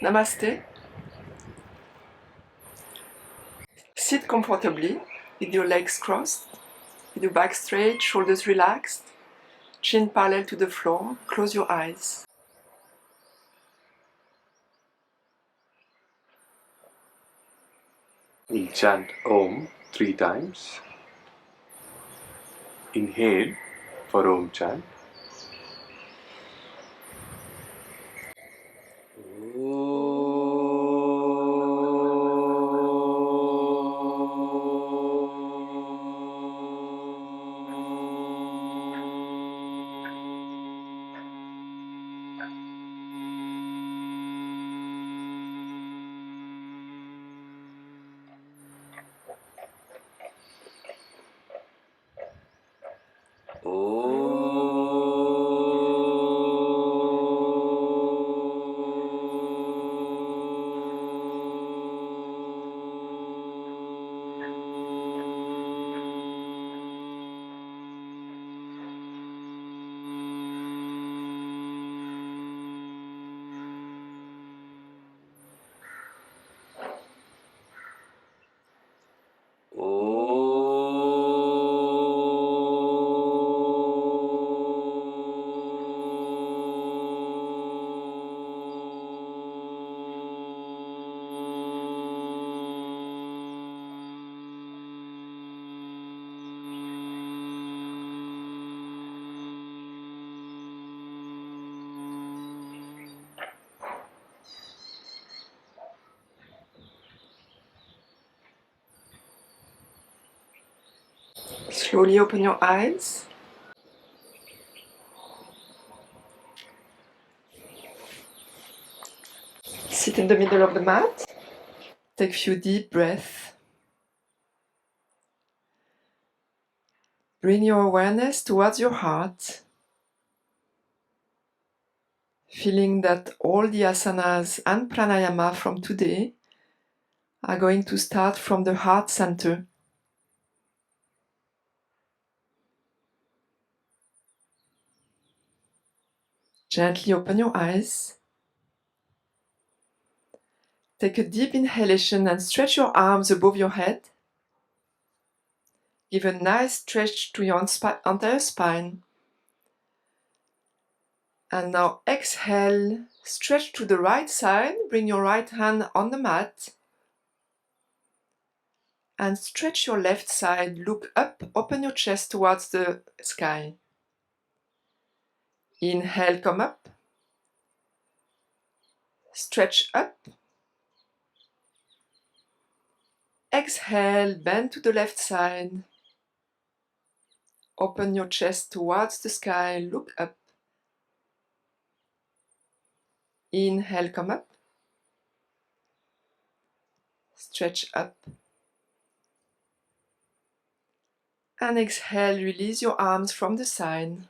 Namaste. Sit comfortably with your legs crossed, with your back straight, shoulders relaxed, chin parallel to the floor. Close your eyes. We'll chant Om 3 times. Inhale for Om chant. Slowly open your eyes. Sit in the middle of the mat. Take a few deep breaths. Bring your awareness towards your heart, feeling that all the asanas and pranayama from today are going to start from the heart center. Gently open your eyes. Take a deep inhalation and stretch your arms above your head. Give a nice stretch to your entire spine. And now exhale, stretch to the right side, bring your right hand on the mat. And stretch your left side, look up, open your chest towards the sky. Inhale, come up. Stretch up. Exhale, bend to the left side. Open your chest towards the sky, look up. Inhale, come up. Stretch up. And exhale, release your arms from the side.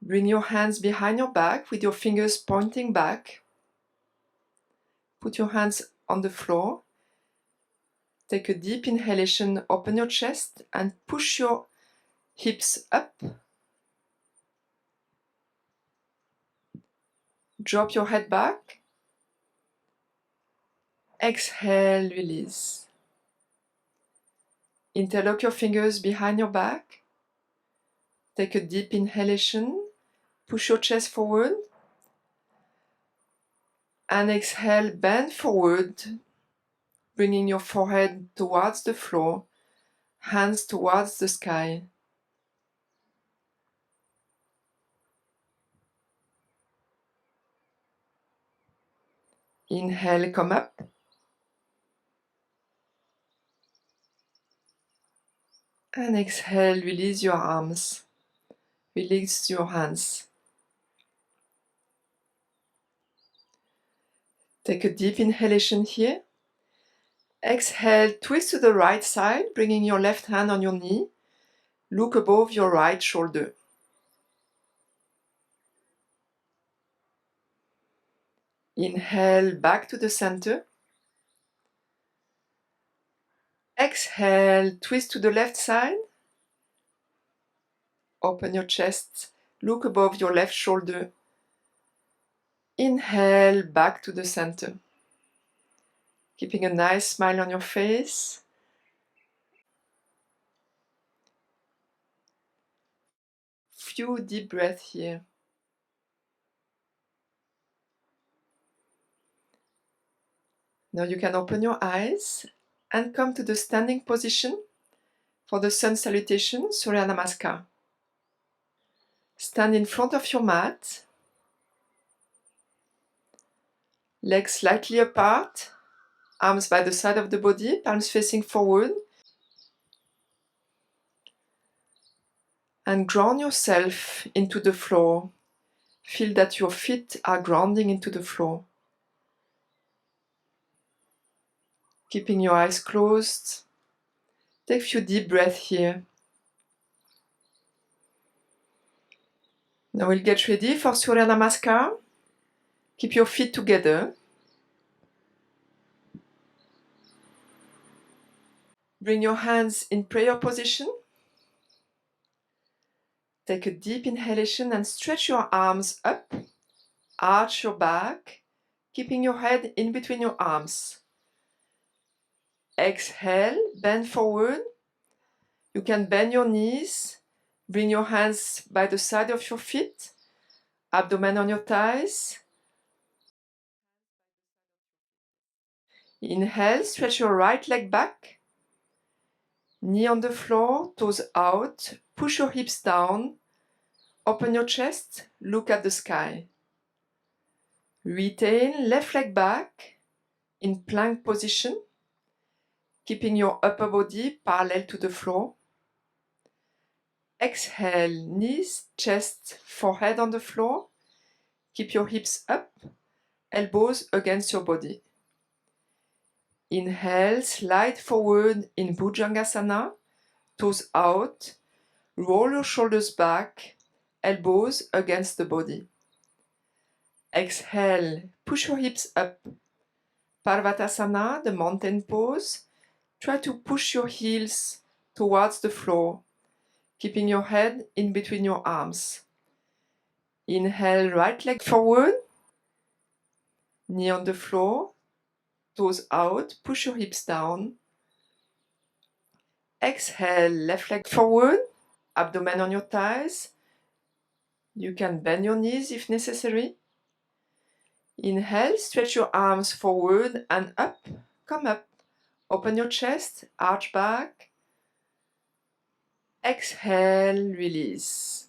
Bring your hands behind your back with your fingers pointing back. Put your hands on the floor. Take a deep inhalation, open your chest and push your hips up. Drop your head back. Exhale, release. Interlock your fingers behind your back. Take a deep inhalation, push your chest forward. And exhale, bend forward, bringing your forehead towards the floor, hands towards the sky. Inhale, come up. And exhale, release your arms. Release your hands. Take a deep inhalation here. Exhale, twist to the right side, bringing your left hand on your knee. Look above your right shoulder. Inhale, back to the center. Exhale, twist to the left side. Open your chest, look above your left shoulder. Inhale, back to the center. Keeping a nice smile on your face. Few deep breaths here. Now you can open your eyes and come to the standing position for the sun salutation, Surya Namaskar. Stand in front of your mat, legs slightly apart, arms by the side of the body, palms facing forward, and ground yourself into the floor. Feel that your feet are grounding into the floor. Keeping your eyes closed, take a few deep breaths here. Now we'll get ready for Surya Namaskar. Keep your feet together. Bring your hands in prayer position. Take a deep inhalation and stretch your arms up. Arch your back, keeping your head in between your arms. Exhale, bend forward. You can bend your knees. Bring your hands by the side of your feet. Abdomen on your thighs. Inhale, stretch your right leg back. Knee on the floor, toes out. Push your hips down. Open your chest, look at the sky. Retain left leg back in plank position, keeping your upper body parallel to the floor. Exhale, knees, chest, forehead on the floor. Keep your hips up, elbows against your body. Inhale, slide forward in Bhujangasana, toes out. Roll your shoulders back, elbows against the body. Exhale, push your hips up. Parvatasana, the mountain pose. Try to push your heels towards the floor, keeping your head in between your arms. Inhale, right leg forward, knee on the floor, toes out, push your hips down. Exhale, left leg forward, abdomen on your thighs. You can bend your knees if necessary. Inhale, stretch your arms forward and up, come up. Open your chest, arch back. Exhale, release.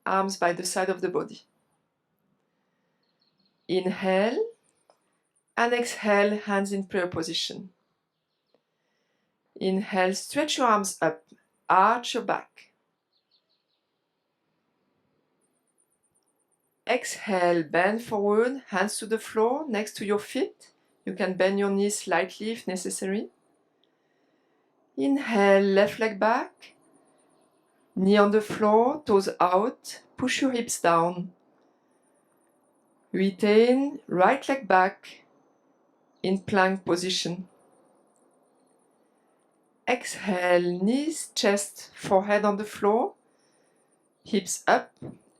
Arms by the side of the body. Inhale and exhale, hands in prayer position. Inhale, stretch your arms up, arch your back. Exhale, bend forward, hands to the floor next to your feet. You can bend your knees slightly if necessary. Inhale, left leg back. Knee on the floor, toes out. Push your hips down. Retain, right leg back in plank position. Exhale, knees, chest, forehead on the floor. Hips up,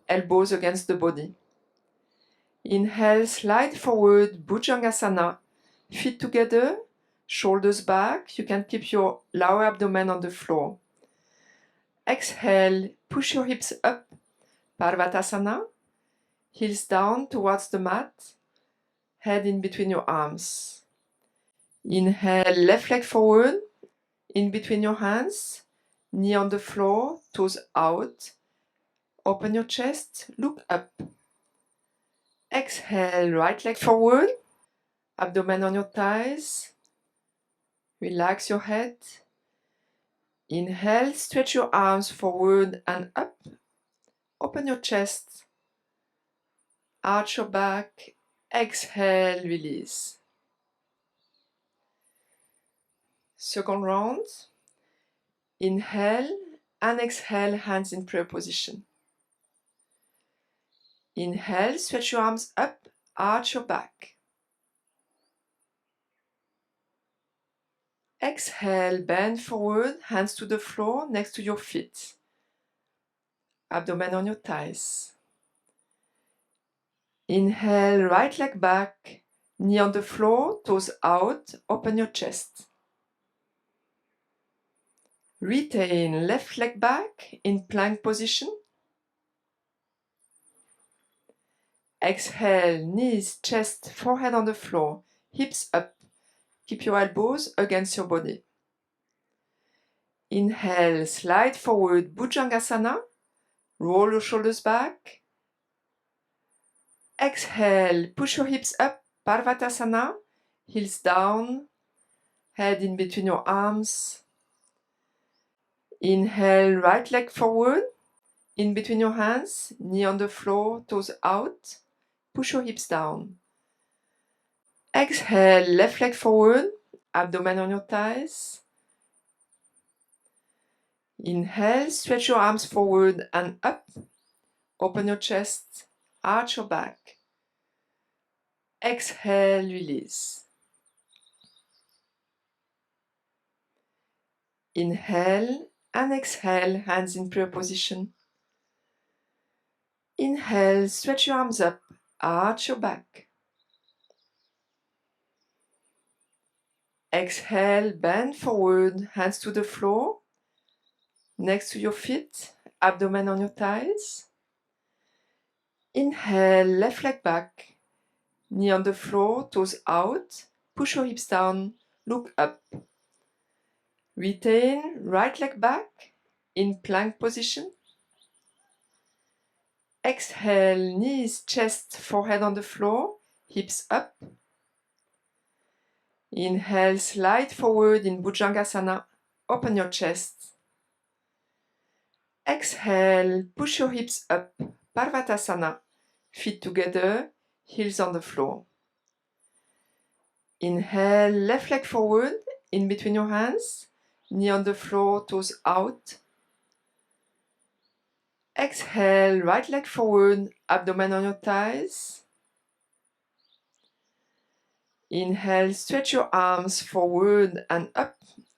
elbows against the body. Inhale, slide forward, Bhujangasana. Feet together, shoulders back. You can keep your lower abdomen on the floor. Exhale, push your hips up, Parvatasana. Heels down towards the mat, head in between your arms. Inhale, left leg forward, in between your hands, knee on the floor, toes out. Open your chest, look up. Exhale, right leg forward, abdomen on your thighs. Relax your head. Inhale, stretch your arms forward and up. Open your chest. Arch your back. Exhale, release. Second round. Inhale and exhale, hands in prayer position. Inhale, stretch your arms up, arch your back. Exhale, bend forward, hands to the floor next to your feet. Abdomen on your thighs. Inhale, right leg back, knee on the floor, toes out, open your chest. Retain left leg back in plank position. Exhale, knees, chest, forehead on the floor, hips up. Keep your elbows against your body. Inhale, slide forward, Bhujangasana. Roll your shoulders back. Exhale, push your hips up, Parvatasana. Heels down, head in between your arms. Inhale, right leg forward, in between your hands, knee on the floor, toes out. Push your hips down. Exhale, left leg forward, abdomen on your thighs. Inhale, stretch your arms forward and up. Open your chest, arch your back. Exhale, release. Inhale and exhale, hands in prayer position. Inhale, stretch your arms up, arch your back. Exhale, bend forward, hands to the floor, next to your feet, abdomen on your thighs. Inhale, left leg back, knee on the floor, toes out, push your hips down, look up. Retain right leg back in plank position. Exhale, knees, chest, forehead on the floor, hips up. Inhale, slide forward in Bhujangasana, open your chest. Exhale, push your hips up, Parvatasana, feet together, heels on the floor. Inhale, left leg forward, in between your hands, knee on the floor, toes out. Exhale, right leg forward, abdomen on your thighs. Inhale, stretch your arms forward and up,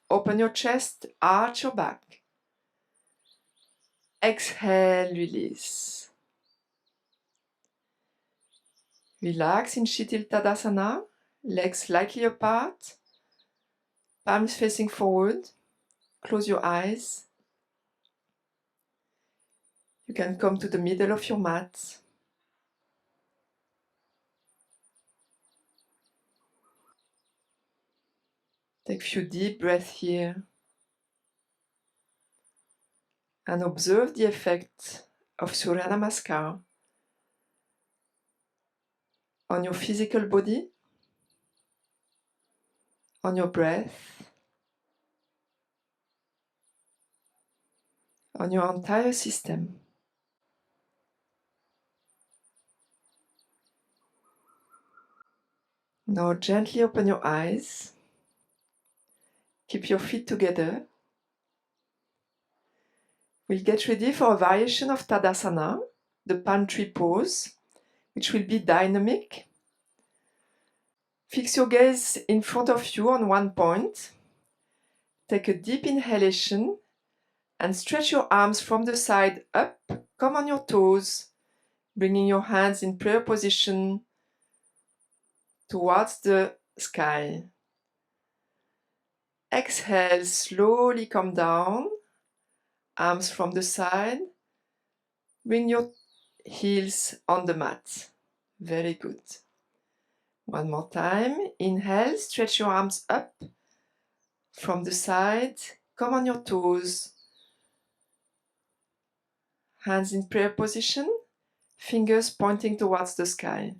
open your chest, arch your back. Exhale, release. Relax in Shitil Tadasana, legs slightly apart, palms facing forward. Close your eyes. You can come to the middle of your mat. Take a few deep breaths here and observe the effect of Surya Namaskar on your physical body, on your breath, on your entire system. Now gently open your eyes. Keep your feet together. We'll get ready for a variation of Tadasana, the palm tree pose, which will be dynamic. Fix your gaze in front of you on one point. Take a deep inhalation and stretch your arms from the side up. Come on your toes, bringing your hands in prayer position towards the sky. Exhale, slowly come down, arms from the side. Bring your heels on the mat. Very good. One more time. Inhale, stretch your arms up from the side. Come on your toes. Hands in prayer position, fingers pointing towards the sky.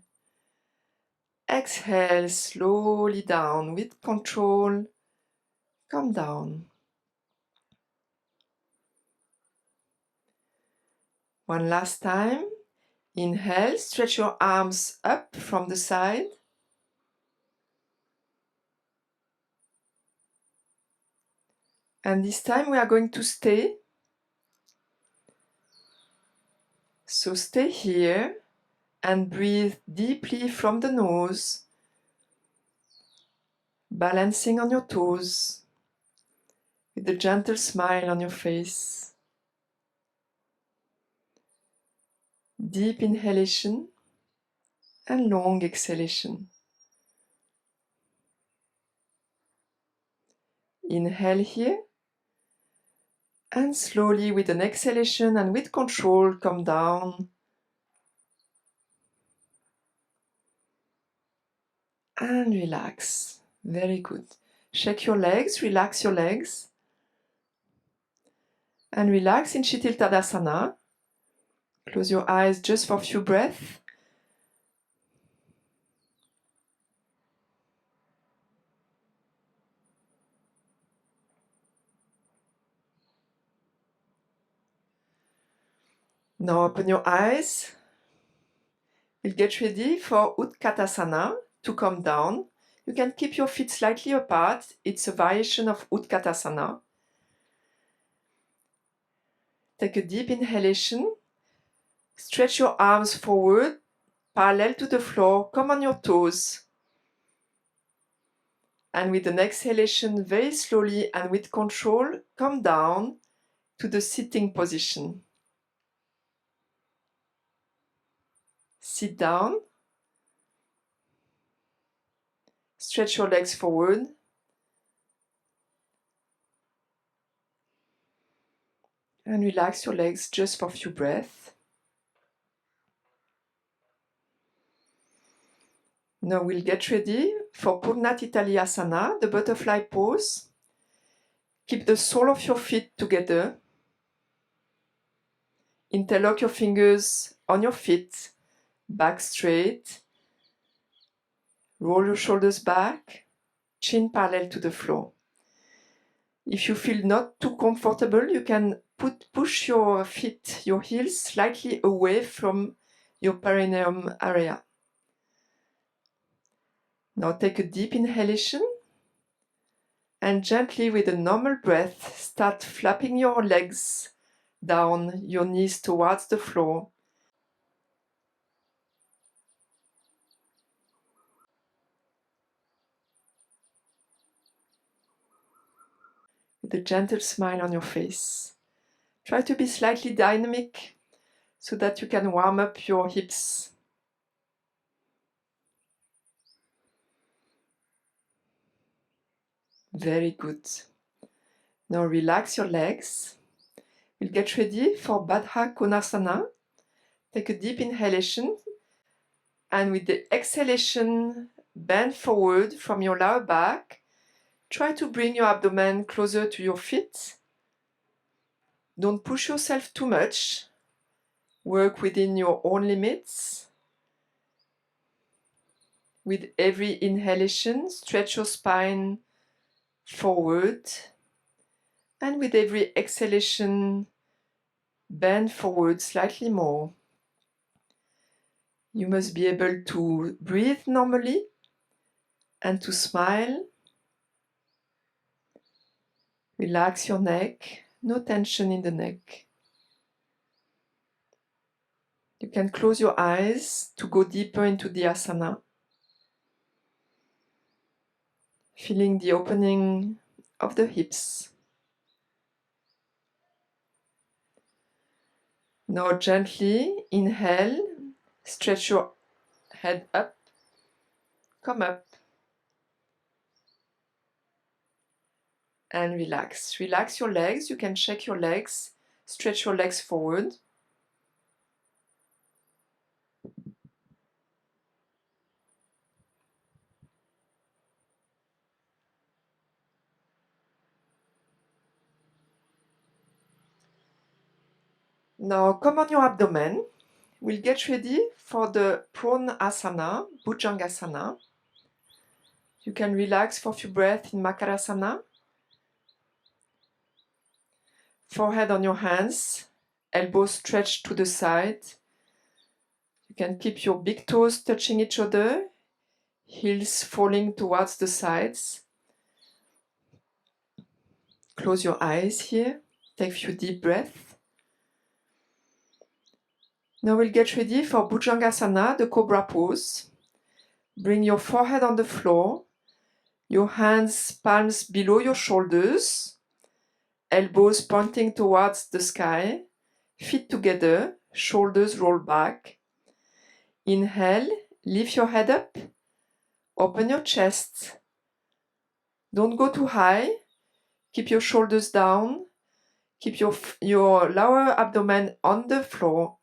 Exhale, slowly down with control. Come down. One last time. Inhale, stretch your arms up from the side. And this time we are going to stay. So stay here and breathe deeply from the nose, balancing on your toes with a gentle smile on your face. Deep inhalation and long exhalation. Inhale here, and slowly with an exhalation and with control come down and relax. Very good. Shake your legs, relax your legs, and relax in Shitil Tadasana. Close your eyes just for a few breaths. Now open your eyes. We'll get ready for Utkatasana to come down. You can keep your feet slightly apart. It's a variation of Utkatasana. Take a deep inhalation. Stretch your arms forward, parallel to the floor. Come on your toes. And with an exhalation, very slowly and with control, come down to the sitting position. Sit down. Stretch your legs forward. And relax your legs just for a few breaths. Now we'll get ready for Purnatitalyasana, the butterfly pose. Keep the sole of your feet together. Interlock your fingers on your feet, back straight. Roll your shoulders back, chin parallel to the floor. If you feel not too comfortable, you can push your feet, your heels slightly away from your perineum area. Now take a deep inhalation and gently with a normal breath start flapping your legs down, your knees towards the floor. With a gentle smile on your face. Try to be slightly dynamic so that you can warm up your hips. Very good. Now relax your legs. We'll get ready for Baddha Konasana. Take a deep inhalation and with the exhalation, bend forward from your lower back. Try to bring your abdomen closer to your feet. Don't push yourself too much. Work within your own limits. With every inhalation, stretch your spine forward. And with every exhalation, bend forward slightly more. You must be able to breathe normally and to smile. Relax your neck, no tension in the neck. You can close your eyes to go deeper into the asana. Feeling the opening of the hips. Now gently inhale, stretch your head up, come up, and relax. Relax your legs, you can shake your legs, stretch your legs forward. Now come on your abdomen. We'll get ready for the Pranasana, Bhujangasana. You can relax for a few breaths in Makarasana. Forehead on your hands, elbows stretched to the side. You can keep your big toes touching each other, heels falling towards the sides. Close your eyes here, take a few deep breaths. Now we'll get ready for Bhujangasana, the Cobra pose. Bring your forehead on the floor, your hands, palms below your shoulders, elbows pointing towards the sky, feet together, shoulders roll back. Inhale, Lift your head up. Open your chest. Don't go too high. Keep your shoulders down. Keep your lower abdomen on the floor.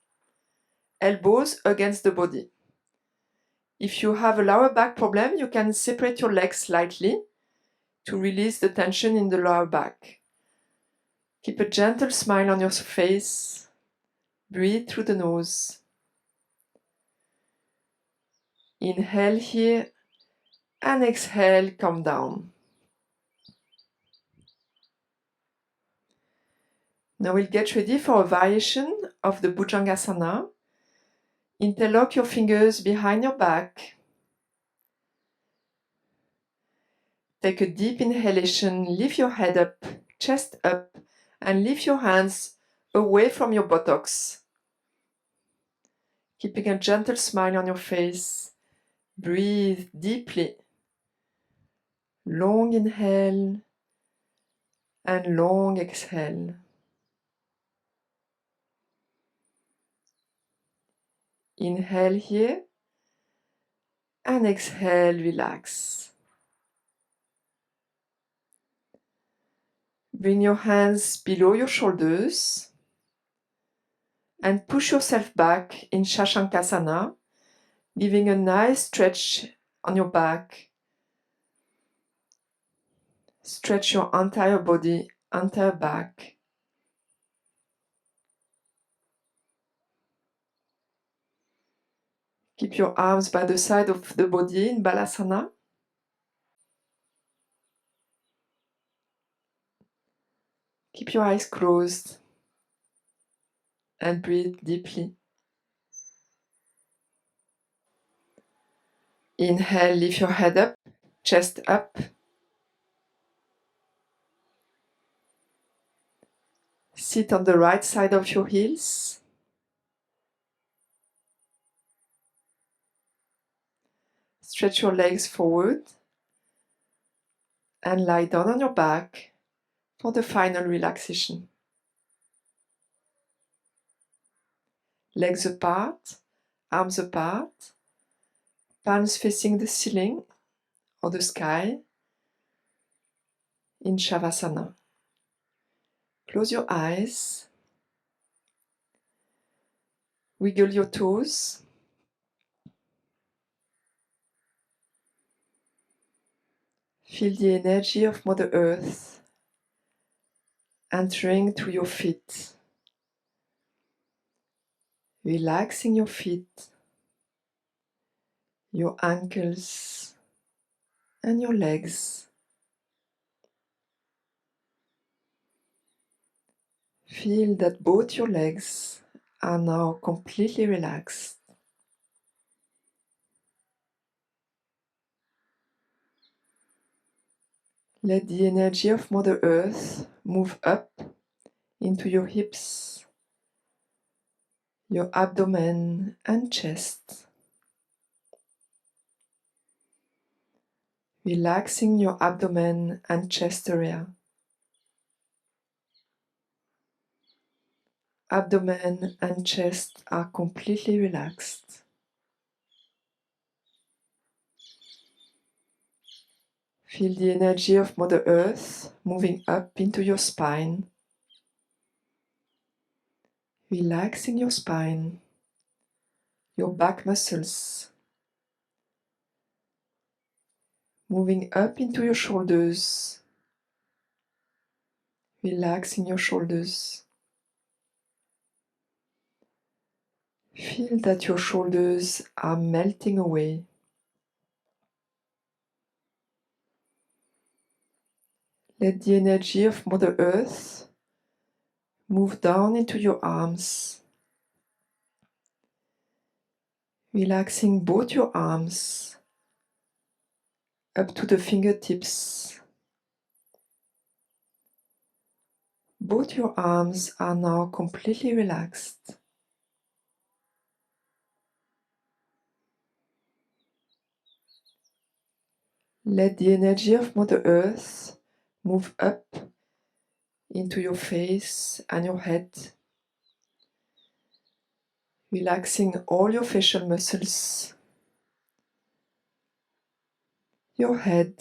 Elbows against the body. If you have a lower back problem, you can separate your legs slightly to release the tension in the lower back. Keep a gentle smile on your face. Breathe through the nose. Inhale here and exhale, come down. Now we'll get ready for a variation of the Bhujangasana. Interlock your fingers behind your back. Take a deep inhalation, lift your head up, chest up, and lift your hands away from your buttocks. Keeping a gentle smile on your face. Breathe deeply. Long inhale and long exhale. Inhale here and exhale, relax. Bring your hands below your shoulders and push yourself back in Shashankasana, giving a nice stretch on your back. Stretch your entire body, entire back. Keep your arms by the side of the body in Balasana. Keep your eyes closed and breathe deeply. Inhale, lift your head up, chest up. Sit on the right side of your heels. Stretch your legs forward and lie down on your back for the final relaxation. Legs apart, arms apart, palms facing the ceiling or the sky in Shavasana. Close your eyes. Wiggle your toes. Feel the energy of Mother Earth entering through your feet. Relaxing your feet, your ankles, and your legs. Feel that both your legs are now completely relaxed. Let the energy of Mother Earth move up into your hips, your abdomen and chest. Relaxing your abdomen and chest area. Abdomen and chest are completely relaxed. Feel the energy of Mother Earth moving up into your spine. Relaxing your spine, your back muscles. Moving up into your shoulders. Relaxing your shoulders. Feel that your shoulders are melting away. Let the energy of Mother Earth move down into your arms. Relaxing both your arms up to the fingertips. Both your arms are now completely relaxed. Let the energy of Mother Earth move up into your face and your head, relaxing all your facial muscles, your head.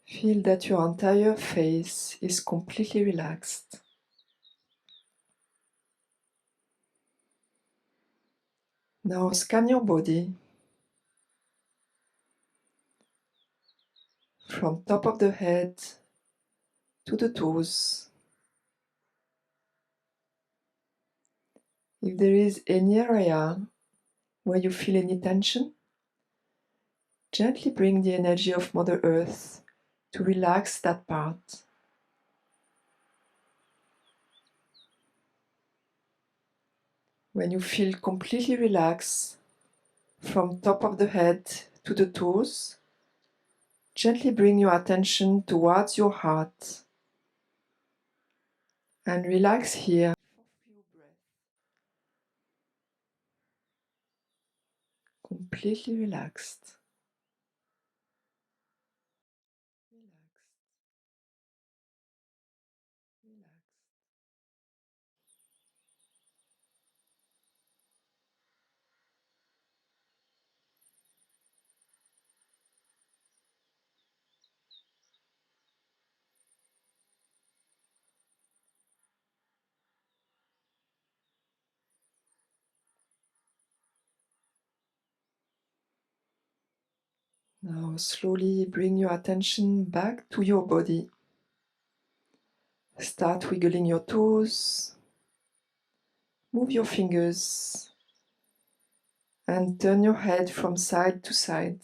Feel that your entire face is completely relaxed. Now scan your body from top of the head to the toes. If there is any area where you feel any tension, gently bring the energy of Mother Earth to relax that part. When you feel completely relaxed from top of the head to the toes, gently bring your attention towards your heart and relax here for a few breaths. Completely relaxed. Relaxed. Relaxed. Now slowly bring your attention back to your body. Start wiggling your toes. Move your fingers and turn your head from side to side.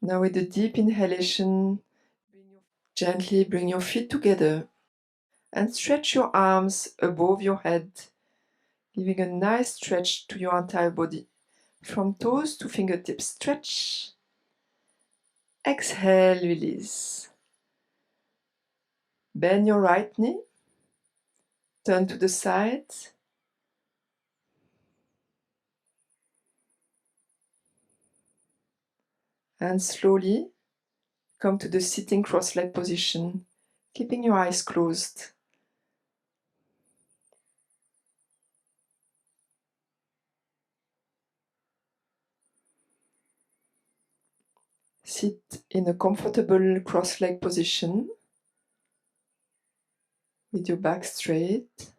Now with a deep inhalation, gently bring your feet together and stretch your arms above your head, giving a nice stretch to your entire body. From toes to fingertips, stretch. Exhale, release. Bend your right knee. Turn to the side. And slowly come to the sitting cross-leg position, keeping your eyes closed. Sit in a comfortable cross-leg position with your back straight.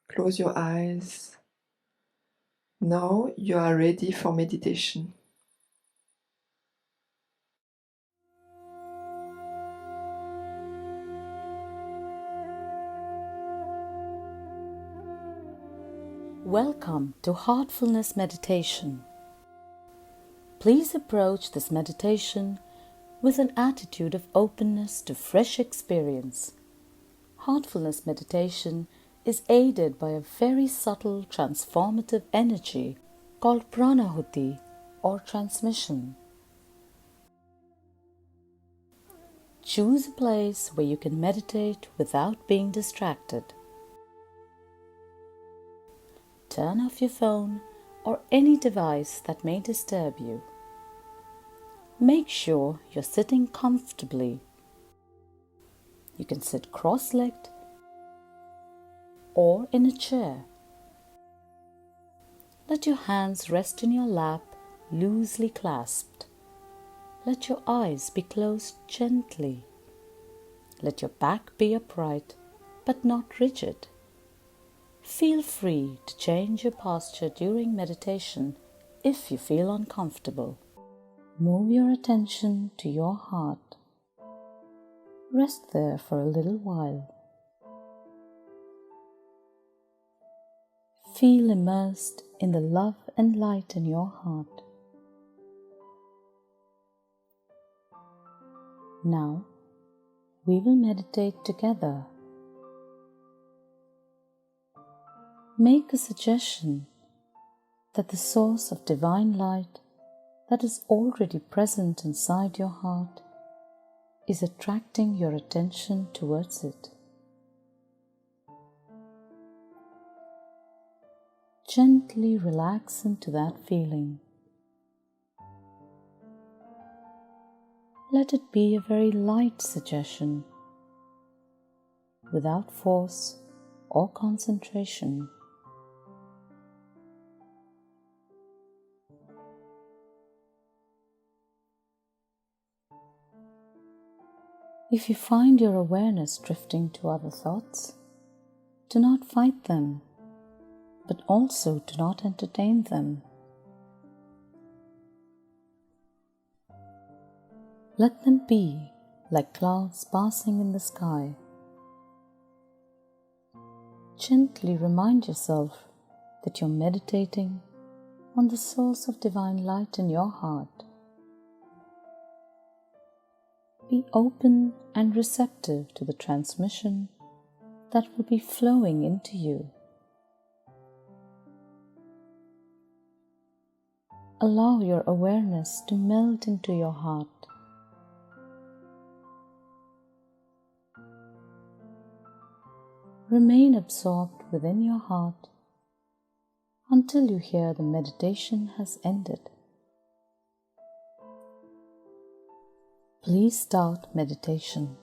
Close your eyes. Now you are ready for meditation. Welcome to Heartfulness Meditation. Please approach this meditation with an attitude of openness to fresh experience. Heartfulness meditation is aided by a very subtle transformative energy called pranahuti or transmission. Choose a place where you can meditate without being distracted. Turn off your phone or any device that may disturb you. Make sure you're sitting comfortably. You can sit cross-legged or in a chair. Let your hands rest in your lap, loosely clasped. Let your eyes be closed gently. Let your back be upright but not rigid. Feel free to change your posture during meditation if you feel uncomfortable. Move your attention to your heart. Rest there for a little while. Feel immersed in the love and light in your heart. Now, we will meditate together. Make a suggestion that the source of divine light that is already present inside your heart is attracting your attention towards it. Gently relax into that feeling. Let it be a very light suggestion. without force or concentration. If you find your awareness drifting to other thoughts, do not fight them, but also do not entertain them. Let them be like clouds passing in the sky. Gently remind yourself that you're meditating on the source of divine light in your heart. Be open and receptive to the transmission that will be flowing into you. Allow your awareness to melt into your heart. Remain absorbed within your heart until you hear the meditation has ended. Please start meditation.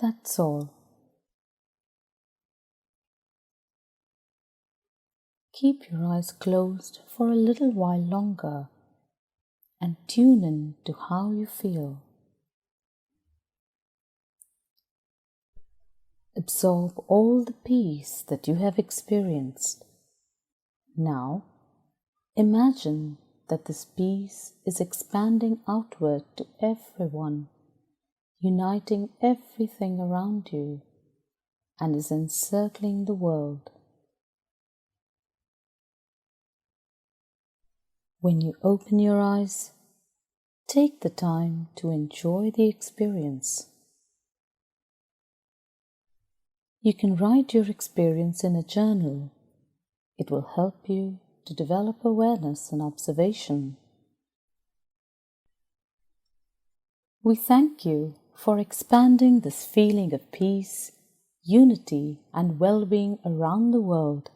That's all. Keep your eyes closed for a little while longer and tune in to how you feel. Absorb all the peace that you have experienced. Now, imagine that this peace is expanding outward to everyone, uniting everything around you, and is encircling the world. When you open your eyes, take the time to enjoy the experience. You can write your experience in a journal. It will help you to develop awareness and observation. We thank you for expanding this feeling of peace, unity, and well-being around the world